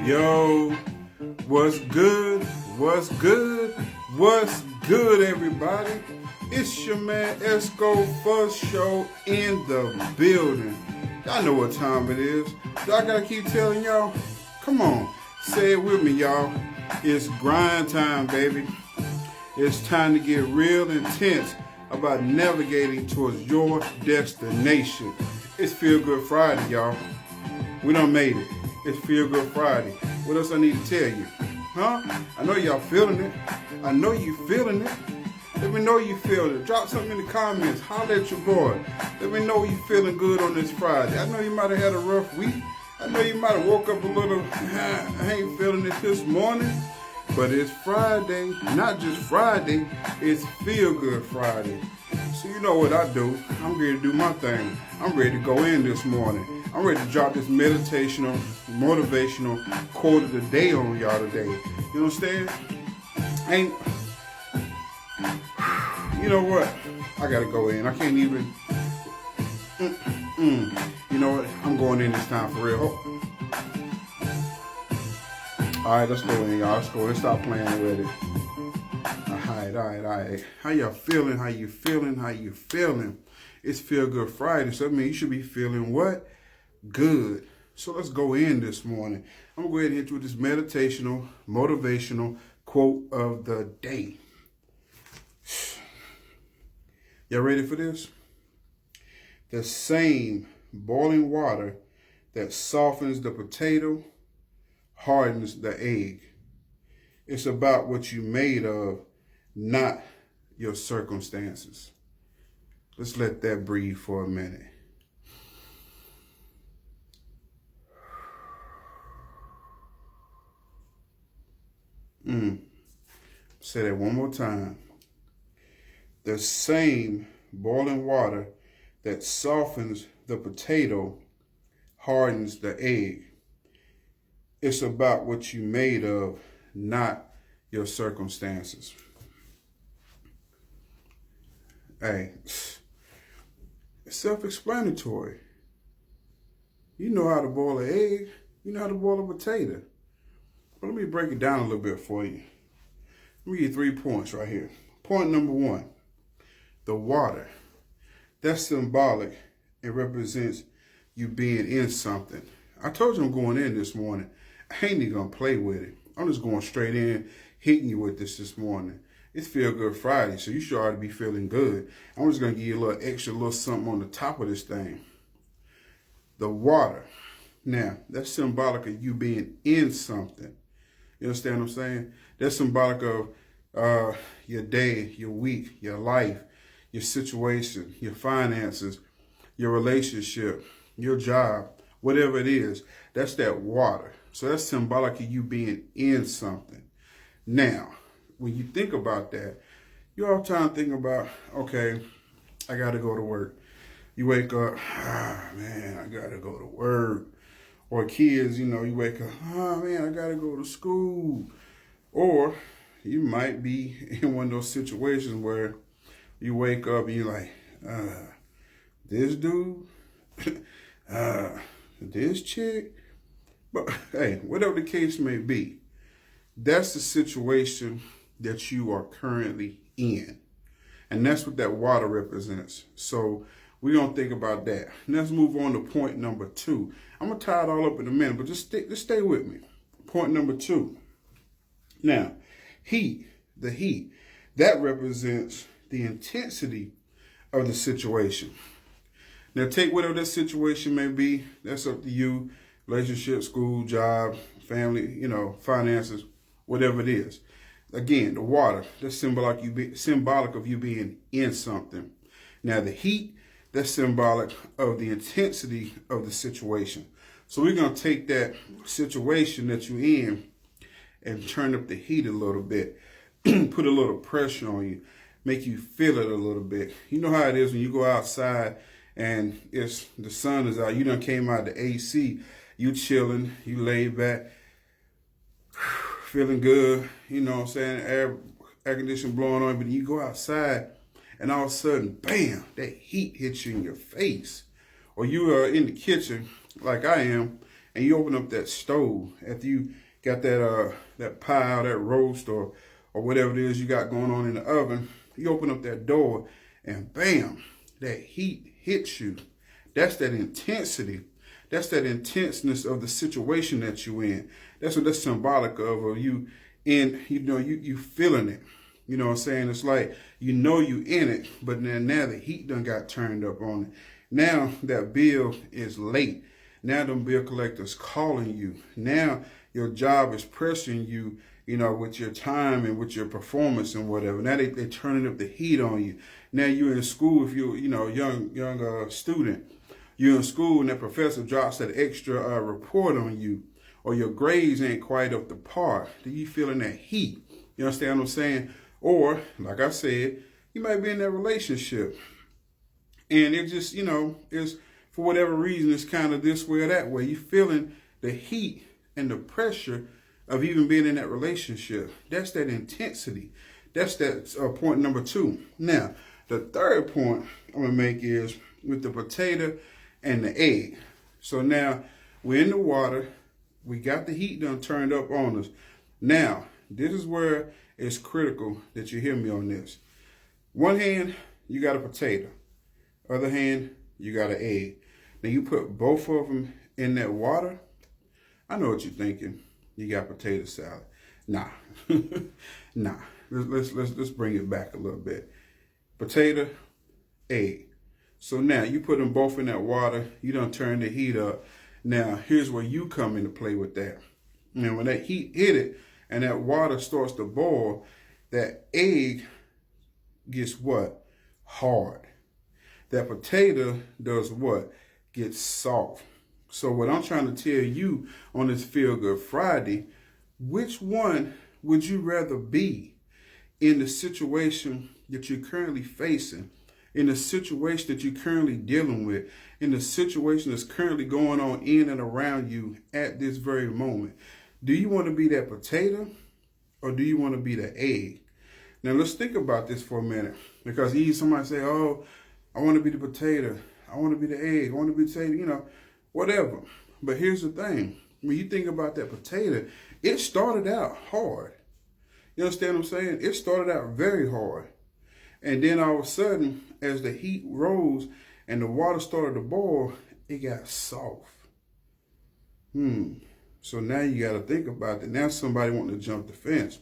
Yo, what's good? What's good? What's good, everybody? It's your man Esco First Show in the building. Y'all know what time it is. Y'all gotta keep telling y'all. Come on, say it with me, y'all. It's grind time, baby. It's time to get real intense about navigating towards your destination. It's Feelgood Friday, y'all. We done made it. It's Feelgood Friday. What else I need to tell you? Huh? I know y'all feeling it. I know you feeling it. Let me know you feeling it. Drop something in the comments. Holler at your boy. Let me know you feeling good on this Friday. I know you might have had a rough week. I know you might have woke up a little, I ain't feeling it this morning. But it's Friday. Not just Friday. It's Feelgood Friday. So you know what I do. I'm ready to do my thing. I'm ready to go in this morning. I'm ready to drop this meditational, motivational quote of the day on y'all today. You understand? You know what? I gotta go in. I can't even. You know what? I'm going in this time for real. All right, let's go in, y'all. Let's go. Let's stop playing with it. All right. How y'all feeling? How you feeling? It's Feel Good Friday, so that means you should be feeling what? Good. So let's go in this morning. I'm going to go ahead and hit you with this meditational, motivational quote of the day. Y'all ready for this? The same boiling water that softens the potato hardens the egg. It's about what you made of, not your circumstances. Let's let that breathe for a minute. Say that one more time. The same boiling water that softens the potato hardens the egg. It's about what you made of, not your circumstances. Hey, it's self-explanatory. You know how to boil an egg. You know how to boil a potato. But let me break it down a little bit for you. Let me give you 3 points right here. Point number 1, the water. That's symbolic. It represents you being in something. I told you I'm going in this morning. I ain't even going to play with it. I'm just going straight in, hitting you with this morning. It's Feel Good Friday, so you should already be feeling good. I'm just going to give you a little extra, little something on the top of this thing. The water. Now, that's symbolic of you being in something. You understand what I'm saying? That's symbolic of your day, your week, your life, your situation, your finances, your relationship, your job, whatever it is. That's that water. So that's symbolic of you being in something. Now, when you think about that, you're all time thinking about, okay, I got to go to work. You wake up, man, I got to go to work. Or kids, you wake up, man, I got to go to school. Or you might be in one of those situations where you wake up and you're like, this dude, this chick. But hey, whatever the case may be, that's the situation that you are currently in. And that's what that water represents. So we're going to think about that. Let's move on to point number 2. I'm going to tie it all up in a minute, but just stay with me. Point number 2. Now, the heat, that represents the intensity of the situation. Now, take whatever that situation may be. That's up to you. Relationship, school, job, family, finances, whatever it is. Again, the water, that's symbolic of you being in something. Now, the heat, that's symbolic of the intensity of the situation. So we're going to take that situation that you're in and turn up the heat a little bit, put a little pressure on you, make you feel it a little bit. You know how it is when you go outside and the sun is out. You done came out the AC, you chilling, you laid back, feeling good, you know what I'm saying, air conditioning blowing on, but you go outside and all of a sudden, bam, that heat hits you in your face. Or you are in the kitchen like I am, and you open up that stove after you got that pie, that roast, or whatever it is you got going on in the oven. You open up that door, and bam, that heat hits you. That's that intensity. That's that intenseness of the situation that you in. That's what that's symbolic of you in, you feeling it. You know what I'm saying? It's like, you in it, but then now the heat done got turned up on it. Now that bill is late. Now them bill collectors calling you. Now your job is pressing you, with your time and with your performance and whatever. Now they turning up the heat on you. Now you're in school, if you're, young student. You're in school and that professor drops that extra report on you, or your grades ain't quite up to par. Then you feeling that heat. You understand what I'm saying? Or, like I said, you might be in that relationship and it just, is for whatever reason, it's kind of this way or that way. You feeling the heat and the pressure of even being in that relationship. That's that intensity. That's that point number 2. Now, the third point I'm going to make is with the potato and the egg. So now we're in the water. We got the heat done turned up on us. Now, this is where it's critical that you hear me on this. One hand, you got a potato. Other hand, you got an egg. Now you put both of them in that water. I know what you're thinking. You got potato salad. Nah, nah. Let's bring it back a little bit. Potato, egg. So now you put them both in that water. You done turn the heat up. Now here's where you come into play with that. Now when that heat hit it and that water starts to boil, that egg gets what? Hard. That potato does what? Gets soft. So what I'm trying to tell you on this Feelgood Friday, which one would you rather be in the situation that you're currently facing, in the situation that you're currently dealing with, in the situation that's currently going on in and around you at this very moment? Do you want to be that potato or do you want to be the egg? Now let's think about this for a minute, because somebody say, oh, I want to be the potato, I want to be the egg, I want to be the potato, whatever. But here's the thing. When you think about that potato, it started out hard. You understand what I'm saying? It started out very hard. And then all of a sudden, as the heat rose and the water started to boil, it got soft. So now you got to think about that. Now somebody wanting to jump the fence.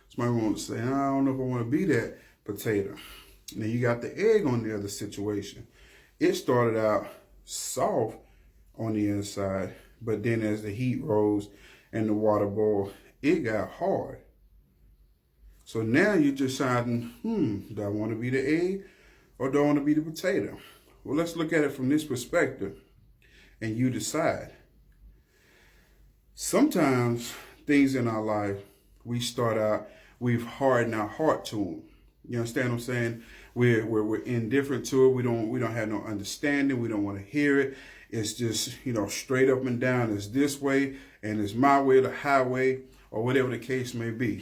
Somebody wants to say, I don't know if I want to be that potato. Now you got the egg on the other situation. It started out soft on the inside, but then as the heat rose and the water boiled, it got hard. So now you're deciding, do I want to be the egg or do I want to be the potato? Well, let's look at it from this perspective and you decide. Sometimes things in our life, we start out, we've hardened our heart to them. You understand what I'm saying? We're indifferent to it. We don't have no understanding. We don't want to hear it. It's just, straight up and down. It's this way and it's my way or the highway, or whatever the case may be.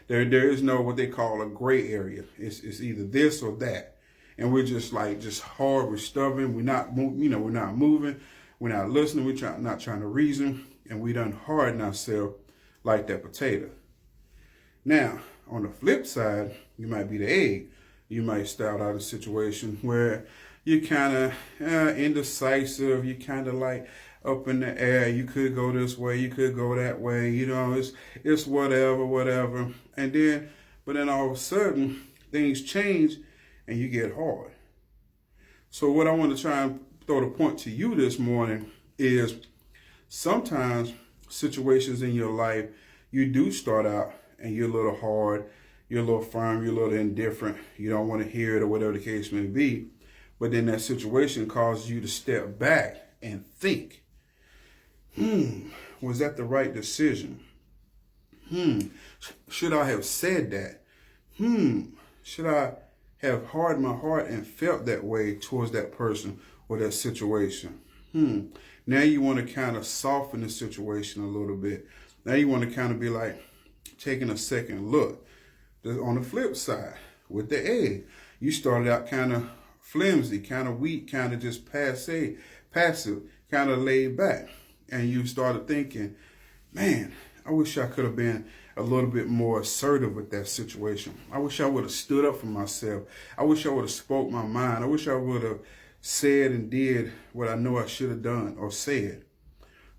There is no what they call a gray area. It's either this or that. And we're just hard, we're stubborn, we're not moving, we're not listening, we're not trying to reason, and we done harden ourselves like that potato. Now, on the flip side, you might be the egg. You might start out a situation where you're kind of indecisive, you kind of like up in the air. You could go this way, you could go that way, it's whatever. But then all of a sudden, things change and you get hard. So what I want to try and throw the point to you this morning is sometimes situations in your life, you do start out and you're a little hard, you're a little firm, you're a little indifferent, you don't want to hear it or whatever the case may be. But then that situation causes you to step back and think, was that the right decision? Should I have said that? Should I have hardened my heart and felt that way towards that person or that situation? Now you want to kind of soften the situation a little bit. Now you want to kind of be like taking a second look. On the flip side, with the egg, you started out kind of flimsy, kind of weak, kind of just passive, kind of laid back. and you started thinking, man, I wish I could have been a little bit more assertive with that situation. I wish I would have stood up for myself. I wish I would have spoke my mind. I wish I would have said and did what I know I should have done or said.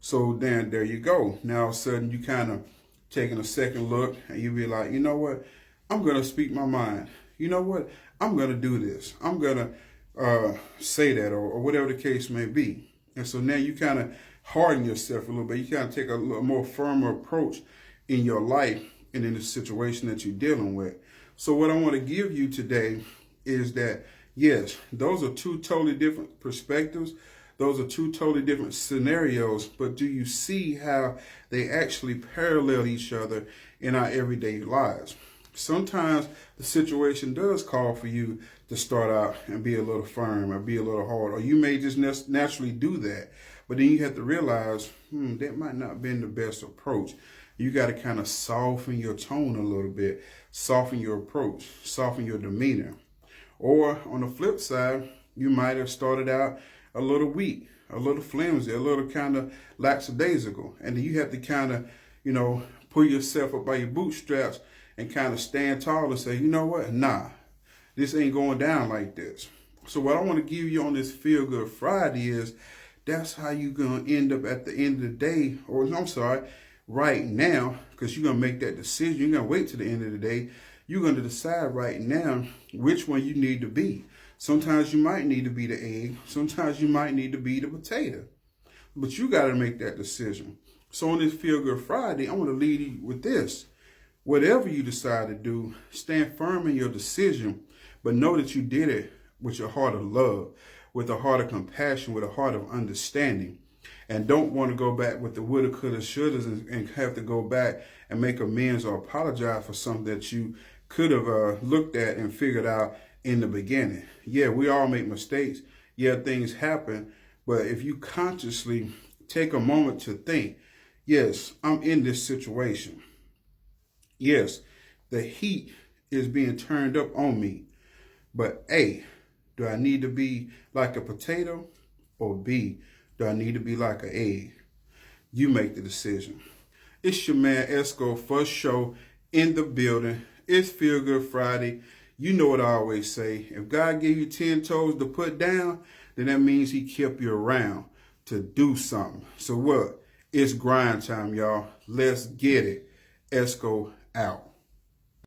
So then there you go. Now all of a sudden you kind of taking a second look and you be like, you know what? I'm going to speak my mind. You know what? I'm going to do this. I'm going to say that or whatever the case may be. And so now you kind of harden yourself a little bit. You kind of take a little more firmer approach in your life and in the situation that you're dealing with. So what I want to give you today is that, yes, those are two totally different perspectives. Those are two totally different scenarios, but do you see how they actually parallel each other in our everyday lives? Sometimes the situation does call for you to start out and be a little firm or be a little hard, or you may just naturally do that. But then you have to realize, that might not have been the best approach. You got to kind of soften your tone a little bit, soften your approach, soften your demeanor. Or on the flip side, you might have started out a little weak, a little flimsy, a little kind of lackadaisical. And then you have to kind of, pull yourself up by your bootstraps and kind of stand tall and say, you know what? Nah, this ain't going down like this. So what I want to give you on this Feel Good Friday is that's how you're going to end up at the end of the day, or I'm sorry, right now, because you're going to make that decision. You're going to wait till the end of the day. You're going to decide right now which one you need to be. Sometimes you might need to be the egg. Sometimes you might need to be the potato. But you got to make that decision. So on this Feel Good Friday, I want to lead you with this. Whatever you decide to do, stand firm in your decision, but know that you did it with your heart of love, with a heart of compassion, with a heart of understanding. And don't want to go back with the woulda, coulda, shouldas and have to go back and make amends or apologize for something that you could have looked at and figured out in the beginning. Yeah, we all make mistakes. Yeah, things happen. But if you consciously take a moment to think, yes, I'm in this situation. Yes, the heat is being turned up on me. But A, do I need to be like a potato? Or B, do I need to be like an egg? You make the decision. It's your man Esco, first show in the building. It's Feel Good Friday. You know what I always say. If God gave you 10 toes to put down, then that means he kept you around to do something. So what? It's grind time, y'all. Let's get it. Esco out.